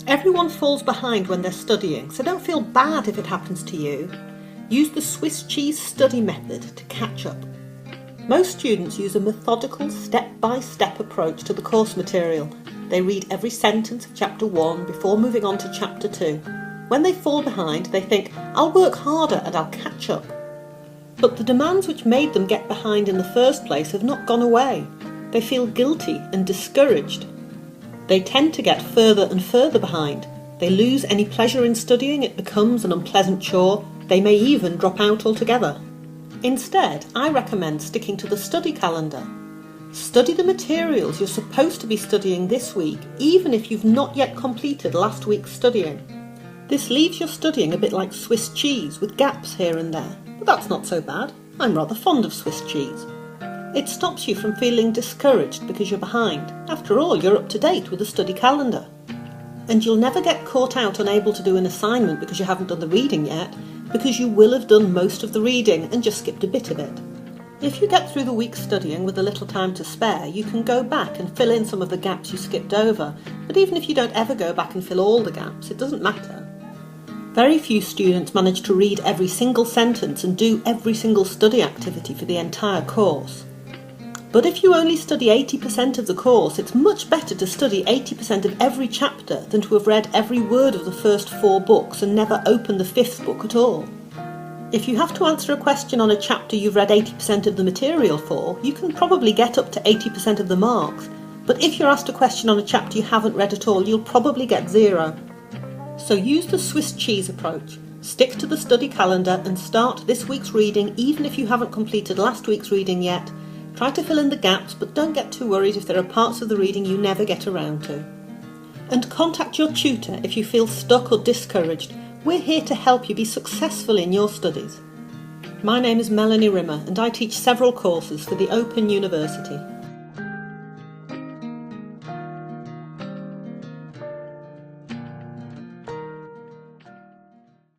Everyone falls behind when they're studying, so don't feel bad if it happens to you. Use the Swiss cheese study method to catch up. Most students use a methodical step-by-step approach to the course material. They read every sentence of Chapter 1 before moving on to Chapter 2. When they fall behind, they think, I'll work harder and I'll catch up. But the demands which made them get behind in the first place have not gone away. They feel guilty and discouraged. They tend to get further and further behind. They lose any pleasure in studying, it becomes an unpleasant chore. They may even drop out altogether. Instead, I recommend sticking to the study calendar. Study the materials you're supposed to be studying this week, even if you've not yet completed last week's studying. This leaves your studying a bit like Swiss cheese, with gaps here and there. But that's not so bad. I'm rather fond of Swiss cheese. It stops you from feeling discouraged because you're behind. After all, you're up to date with the study calendar. And you'll never get caught out unable to do an assignment because you haven't done the reading yet, because you will have done most of the reading and just skipped a bit of it. If you get through the week studying with a little time to spare, you can go back and fill in some of the gaps you skipped over. But even if you don't ever go back and fill all the gaps, it doesn't matter. Very few students manage to read every single sentence and do every single study activity for the entire course. But if you only study 80% of the course, it's much better to study 80% of every chapter than to have read every word of the first 4 books and never open the 5th book at all. If you have to answer a question on a chapter you've read 80% of the material for, you can probably get up to 80% of the marks. But if you're asked a question on a chapter you haven't read at all, you'll probably get 0. So use the Swiss cheese approach. Stick to the study calendar and start this week's reading even if you haven't completed last week's reading yet. Try to fill in the gaps, but don't get too worried if there are parts of the reading you never get around to. And contact your tutor if you feel stuck or discouraged. We're here to help you be successful in your studies. My name is Melanie Rimmer and I teach several courses for the Open University.